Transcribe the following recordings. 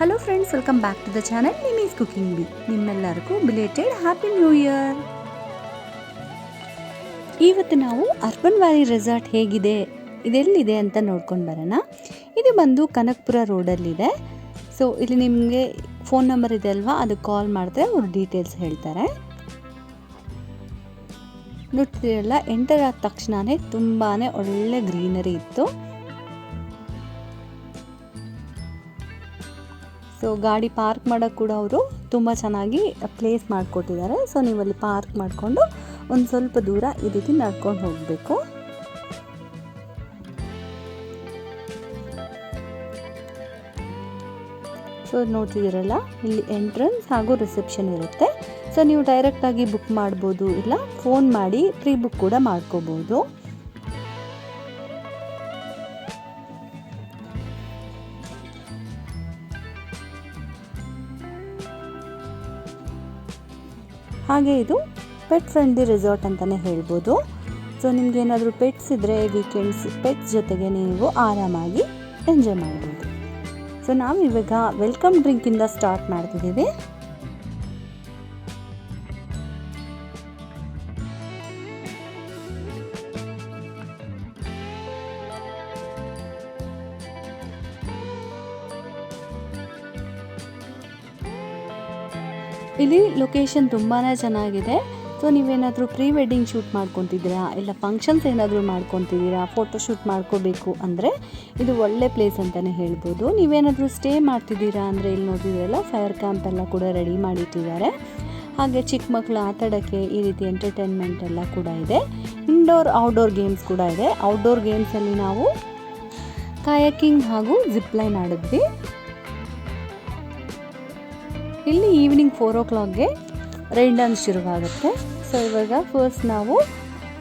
Hello friends, welcome back to the channel Nimi's cooking B. ನಿಮ್ಮೆಲ್ಲರಿಗೂ belated happy new year. ಇವತ್ತು ನಾವು urban valley resort ಹೇಗಿದೆ, ಇದೆಲ್ಲಿದೆ ಅಂತ ನೋಡ್ಕೊಂಡು ಬರೋಣ. ಇದು ಬಂದು ಕನಕಪುರ ರೋಡಲ್ಲಿದೆ. ಸೊ ಇಲ್ಲಿ ನಿಮಗೆ ಫೋನ್ ನಂಬರ್ ಇದೆ ಅಲ್ವಾ, ಅದಕ್ಕೆ ಕಾಲ್ ಮಾಡಿದ್ರೆ ಅವ್ರು ಡೀಟೇಲ್ಸ್ ಹೇಳ್ತಾರೆ. ನೋಡ್ತಿರಲ್ಲ, ಎಂಟರ್ ಆದ ತಕ್ಷಣವೇ ತುಂಬಾ ಒಳ್ಳೆ ಗ್ರೀನರಿ ಇತ್ತು. ಸೊ ಗಾಡಿ ಪಾರ್ಕ್ ಮಾಡೋಕ್ಕೆ ಕೂಡ ಅವರು ತುಂಬ ಚೆನ್ನಾಗಿ ಪ್ಲೇಸ್ ಮಾಡಿಕೊಟ್ಟಿದ್ದಾರೆ. ಸೊ ನೀವು ಅಲ್ಲಿ ಪಾರ್ಕ್ ಮಾಡಿಕೊಂಡು ಒಂದು ಸ್ವಲ್ಪ ದೂರ ಈ ರೀತಿ ನಡ್ಕೊಂಡು ಹೋಗಬೇಕು. ಸೊ ನೋಡ್ತಿದ್ದೀರಲ್ಲ, ಇಲ್ಲಿ ಎಂಟ್ರೆನ್ಸ್ ಹಾಗೂ ರಿಸೆಪ್ಷನ್ ಇರುತ್ತೆ. ಸೊ ನೀವು ಡೈರೆಕ್ಟಾಗಿ ಬುಕ್ ಮಾಡ್ಬೋದು, ಇಲ್ಲ ಫೋನ್ ಮಾಡಿ ಪ್ರೀ ಬುಕ್ ಕೂಡ ಮಾಡ್ಕೋಬೋದು. ಹಾಗೆ ಇದು ಪೆಟ್ ಫ್ರೆಂಡ್ಲಿ ರೆಸಾರ್ಟ್ ಅಂತಲೇ ಹೇಳ್ಬೋದು. ಸೊ ನಿಮ್ಗೇನಾದರೂ ಪೆಟ್ಸ್ ಇದ್ದರೆ ವೀಕೆಂಡ್ಸ್ ಪೆಟ್ಸ್ ಜೊತೆಗೆ ನೀವು ಆರಾಮಾಗಿ ಎಂಜಾಯ್ ಮಾಡ್ಬೋದು. ಸೊ ನಾವು ಇವಾಗ ವೆಲ್ಕಮ್ ಡ್ರಿಂಕಿಂದ ಸ್ಟಾರ್ಟ್ ಮಾಡ್ತಿದ್ದೀವಿ. ಇಲ್ಲಿ ಲೊಕೇಶನ್ ತುಂಬಾ ಚೆನ್ನಾಗಿದೆ. ಸೊ ನೀವೇನಾದರೂ ಪ್ರೀ ವೆಡ್ಡಿಂಗ್ ಶೂಟ್ ಮಾಡ್ಕೊತಿದ್ದೀರಾ, ಇಲ್ಲ ಫಂಕ್ಷನ್ಸ್ ಏನಾದರೂ ಮಾಡ್ಕೊತಿದ್ದೀರಾ, ಫೋಟೋ ಶೂಟ್ ಮಾಡ್ಕೋಬೇಕು ಅಂದರೆ ಇದು ಒಳ್ಳೆ ಪ್ಲೇಸ್ ಅಂತಲೇ ಹೇಳ್ಬೋದು. ನೀವೇನಾದರೂ ಸ್ಟೇ ಮಾಡ್ತಿದ್ದೀರಾ ಅಂದರೆ ಇಲ್ಲಿ ನೋಡಿದ್ರಲ್ಲ, ಫೈರ್ ಕ್ಯಾಂಪ್ ಎಲ್ಲ ಕೂಡ ರೆಡಿ ಮಾಡಿಟ್ಟಿದ್ದಾರೆ. ಹಾಗೆ ಚಿಕ್ಕ ಮಕ್ಕಳು ಆಟಾಡೋಕ್ಕೆ ಈ ರೀತಿ ಎಂಟರ್ಟೈನ್ಮೆಂಟ್ ಎಲ್ಲ ಕೂಡ ಇದೆ. ಇಂಡೋರ್ ಔಟ್ಡೋರ್ ಗೇಮ್ಸ್ ಕೂಡ ಇದೆ. ಔಟ್ಡೋರ್ ಗೇಮ್ಸಲ್ಲಿ ನಾವು ಕಾಯಾಕಿಂಗ್ ಹಾಗೂ ಜಿಪ್ ಲೈನ್ ಆಡಿದ್ವಿ. ಇಲ್ಲಿ ಈವ್ನಿಂಗ್ 4 o'clockಗೆ ರೈನ್ ಡ್ಯಾನ್ಸ್ ಶುರುವಾಗುತ್ತೆ. ಸೊ ಇವಾಗ ಫಸ್ಟ್ ನಾವು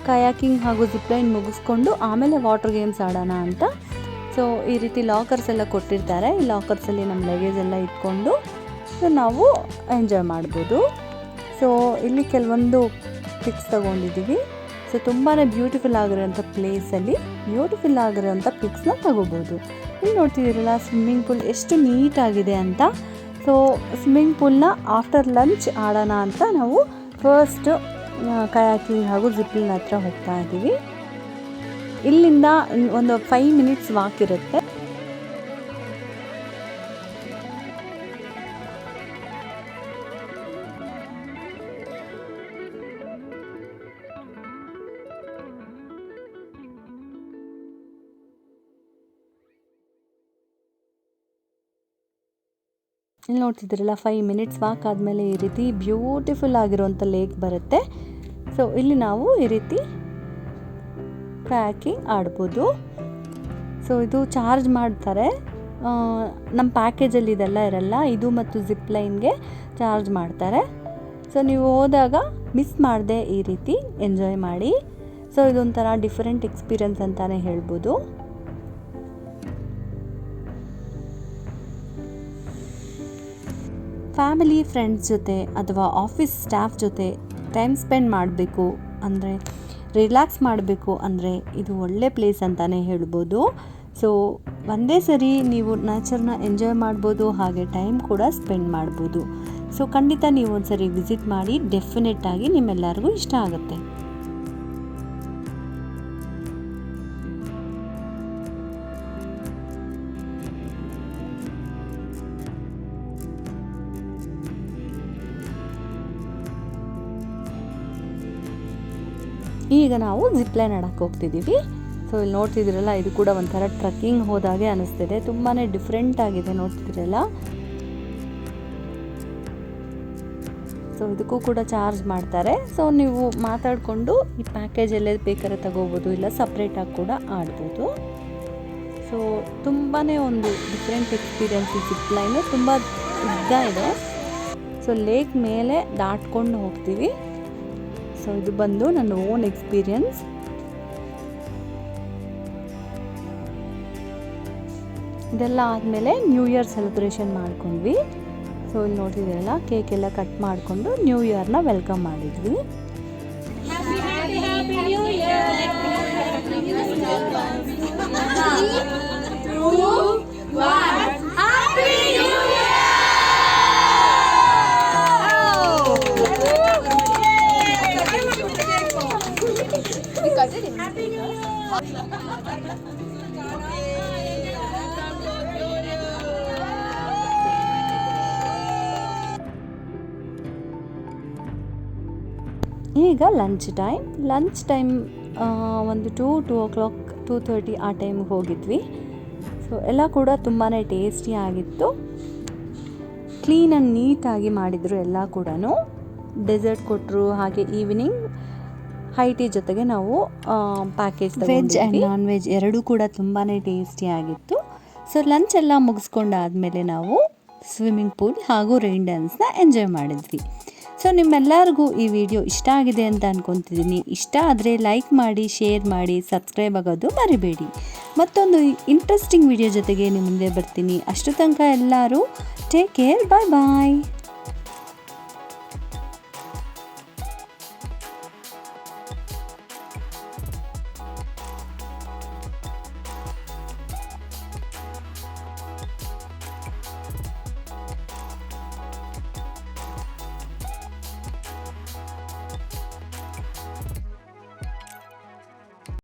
ಕಯಾಕಿಂಗ್ ಹಾಗೂ ಜಿಪ್ಲೈನ್ ಮುಗಿಸ್ಕೊಂಡು ಆಮೇಲೆ ವಾಟರ್ ಗೇಮ್ಸ್ ಆಡೋಣ ಅಂತ. ಸೊ ಈ ರೀತಿ ಲಾಕರ್ಸ್ ಎಲ್ಲ ಕೊಟ್ಟಿರ್ತಾರೆ. ಈ ಲಾಕರ್ಸಲ್ಲಿ ನಮ್ಮ ಲಗೇಜ್ ಎಲ್ಲ ಇಟ್ಕೊಂಡು ಸೊ ನಾವು ಎಂಜಾಯ್ ಮಾಡ್ಬೋದು. ಸೊ ಇಲ್ಲಿ ಕೆಲವೊಂದು ಪಿಕ್ಸ್ ತೊಗೊಂಡಿದ್ದೀವಿ. ಸೊ ತುಂಬಾ ಬ್ಯೂಟಿಫುಲ್ ಆಗಿರೋಂಥ ಪ್ಲೇಸಲ್ಲಿ ಬ್ಯೂಟಿಫುಲ್ ಆಗಿರೋಂಥ ಪಿಕ್ಸ್ನ ತಗೋಬೋದು. ಇಲ್ಲಿ ನೋಡ್ತಿದ್ದೀರಲ್ಲ, ಸ್ವಿಮ್ಮಿಂಗ್ ಪೂಲ್ ಎಷ್ಟು ನೀಟಾಗಿದೆ ಅಂತ. ಸೊ ಸ್ವಿಮ್ಮಿಂಗ್ ಪೂಲ್ನ ಆಫ್ಟರ್ ಲಂಚ್ ಆಡೋಣ ಅಂತ ನಾವು ಫಸ್ಟ್ ಕಯಾಕಿಂಗ್ ಹಾಗೂ ಜಿಪ್ಲಿನ್ ಹತ್ರ ಹೋಗ್ತಾ ಇದ್ದೀವಿ. ಇಲ್ಲಿಂದ ಒಂದು 5 minutes ವಾಕ್ ಇರುತ್ತೆ. ಇಲ್ಲಿ ನೋಡ್ತಿದ್ದೀರಲ್ಲ, 5 minutes ವಾಕ್ ಆದಮೇಲೆ ಈ ರೀತಿ ಬ್ಯೂಟಿಫುಲ್ ಆಗಿರುವಂಥ ಲೇಕ್ ಬರುತ್ತೆ. ಸೊ ಇಲ್ಲಿ ನಾವು ಈ ರೀತಿ ಕಯಾಕಿಂಗ್ ಆಡ್ಬೋದು. ಸೊ ಇದು ಚಾರ್ಜ್ ಮಾಡ್ತಾರೆ. ನಮ್ಮ ಪ್ಯಾಕೇಜಲ್ಲಿ ಇದೆಲ್ಲ ಇರಲ್ಲ, ಇದು ಮತ್ತು ಜಿಪ್ ಲೈನ್ಗೆ ಚಾರ್ಜ್ ಮಾಡ್ತಾರೆ. ಸೊ ನೀವು ಹೋದಾಗ ಮಿಸ್ ಮಾಡದೆ ಈ ರೀತಿ ಎಂಜಾಯ್ ಮಾಡಿ. ಸೊ ಇದೊಂಥರ ಡಿಫ್ರೆಂಟ್ ಎಕ್ಸ್ಪೀರಿಯನ್ಸ್ ಅಂತಲೇ ಹೇಳ್ಬೋದು. ಫ್ಯಾಮಿಲಿ ಫ್ರೆಂಡ್ಸ್ ಜೊತೆ ಅಥವಾ ಆಫೀಸ್ ಸ್ಟಾಫ್ ಜೊತೆ ಟೈಮ್ ಸ್ಪೆಂಡ್ ಮಾಡಬೇಕು ಅಂದರೆ, ರಿಲ್ಯಾಕ್ಸ್ ಮಾಡಬೇಕು ಅಂದರೆ ಇದು ಒಳ್ಳೆ ಪ್ಲೇಸ್ ಅಂತಲೇ ಹೇಳ್ಬೋದು. ಸೊ ಒಂದೇ ಸರಿ ನೀವು ನೇಚರ್ನ ಎಂಜಾಯ್ ಮಾಡ್ಬೋದು, ಹಾಗೆ ಟೈಮ್ ಕೂಡ ಸ್ಪೆಂಡ್ ಮಾಡ್ಬೋದು. ಸೊ ಖಂಡಿತ ನೀವು ಒಂದು ಸರಿ ವಿಸಿಟ್ ಮಾಡಿ, ಡೆಫಿನೆಟ್ಟಾಗಿ ನಿಮ್ಮೆಲ್ಲರಿಗೂ ಇಷ್ಟ ಆಗುತ್ತೆ. ಈಗ ನಾವು ಜಿಪ್ ಲೈನ್ ಆಡಕ್ಕೆ ಹೋಗ್ತಿದ್ದೀವಿ. ಸೊ ಇಲ್ಲಿ ನೋಡ್ತಿದ್ದೀರಲ್ಲ, ಇದು ಕೂಡ ಒಂಥರ ಟ್ರಕ್ಕಿಂಗ್ ಹೋದಾಗೆ ಅನಿಸ್ತಿದೆ. ತುಂಬಾ ಡಿಫ್ರೆಂಟ್ ಆಗಿದೆ, ನೋಡ್ತಿದ್ದೀರಲ್ಲ. ಸೊ ಇದಕ್ಕೂ ಕೂಡ ಚಾರ್ಜ್ ಮಾಡ್ತಾರೆ. ಸೊ ನೀವು ಮಾತಾಡಿಕೊಂಡು ಈ ಪ್ಯಾಕೇಜ್ ಎಲ್ಲೇ ಬೇಕಾದ್ರೆ ತಗೋಬೋದು, ಇಲ್ಲ ಸಪ್ರೇಟಾಗಿ ಕೂಡ ಆಡ್ಬೋದು. ಸೊ ತುಂಬಾ ಒಂದು ಡಿಫ್ರೆಂಟ್ ಎಕ್ಸ್ಪೀರಿಯನ್ಸ್. ಈ ಜಿಪ್ ಲೈನು ತುಂಬ ಉದ್ದ ಇದೆ. ಸೊ ಲೇಕ್ ಮೇಲೆ ದಾಟ್ಕೊಂಡು ಹೋಗ್ತೀವಿ. ಸೊ ಇದು ಬಂದು ನನ್ನ ಓನ್ ಎಕ್ಸ್ಪೀರಿಯನ್ಸ್. ಇದೆಲ್ಲ ಆದಮೇಲೆ ನ್ಯೂ ಇಯರ್ ಸೆಲೆಬ್ರೇಷನ್ ಮಾಡ್ಕೊಂಡ್ವಿ. ಸೊ ಇಲ್ಲಿ ನೋಡ್ತಿದ್ದೀರಲ್ಲ, ಕೇಕ್ ಎಲ್ಲ ಕಟ್ ಮಾಡಿಕೊಂಡು ನ್ಯೂ ಇಯರ್ನ ವೆಲ್ಕಮ್ ಮಾಡಿದ್ವಿ. Happy New Year! ಈಗ ಲಂಚ್ ಟೈಮ್ ಒಂದು 2 o'clock 2:30 ಆ ಟೈಮಿಗೆ ಹೋಗಿದ್ವಿ. ಸೊ ಎಲ್ಲ ಕೂಡ ತುಂಬಾ ಟೇಸ್ಟಿ ಆಗಿತ್ತು. ಕ್ಲೀನ್ ಆ್ಯಂಡ್ ನೀಟಾಗಿ ಮಾಡಿದರು ಎಲ್ಲ ಕೂಡ. ಡೆಸರ್ಟ್ ಕೊಟ್ಟರು, ಹಾಗೆ ಈವ್ನಿಂಗ್ ಹೈ ಟೀ ಜೊತೆಗೆ ನಾವು package veg and non veg ಎರಡೂ ಕೂಡ ತುಂಬಾ ಟೇಸ್ಟಿ ಆಗಿತ್ತು. ಸೊ ಲಂಚ್ ಎಲ್ಲ ಮುಗಿಸ್ಕೊಂಡಾದಮೇಲೆ ನಾವು ಸ್ವಿಮ್ಮಿಂಗ್ ಪೂಲ್ ಹಾಗೂ ರೈನ್ ಡ್ಯಾನ್ಸ್ನ ಎಂಜಾಯ್ ಮಾಡಿದ್ವಿ. ಸೊ ನಿಮ್ಮೆಲ್ಲರಿಗೂ ಈ ವಿಡಿಯೋ ಇಷ್ಟ ಆಗಿದೆ ಅಂತ ಅಂದ್ಕೊತಿದ್ದೀನಿ. ಇಷ್ಟ ಆದರೆ ಲೈಕ್ ಮಾಡಿ, ಶೇರ್ ಮಾಡಿ, ಸಬ್ಸ್ಕ್ರೈಬ್ ಆಗೋದು ಮರಿಬೇಡಿ. ಮತ್ತೊಂದು ಇಂಟ್ರೆಸ್ಟಿಂಗ್ ವಿಡಿಯೋ ಜೊತೆಗೆ ನಿಮ್ಮ ಮುಂದೆ ಬರ್ತೀನಿ. ಅಷ್ಟು ತನಕ ಎಲ್ಲರೂ ಟೇಕ್ ಕೇರ್, ಬಾಯ್ ಬಾಯ್.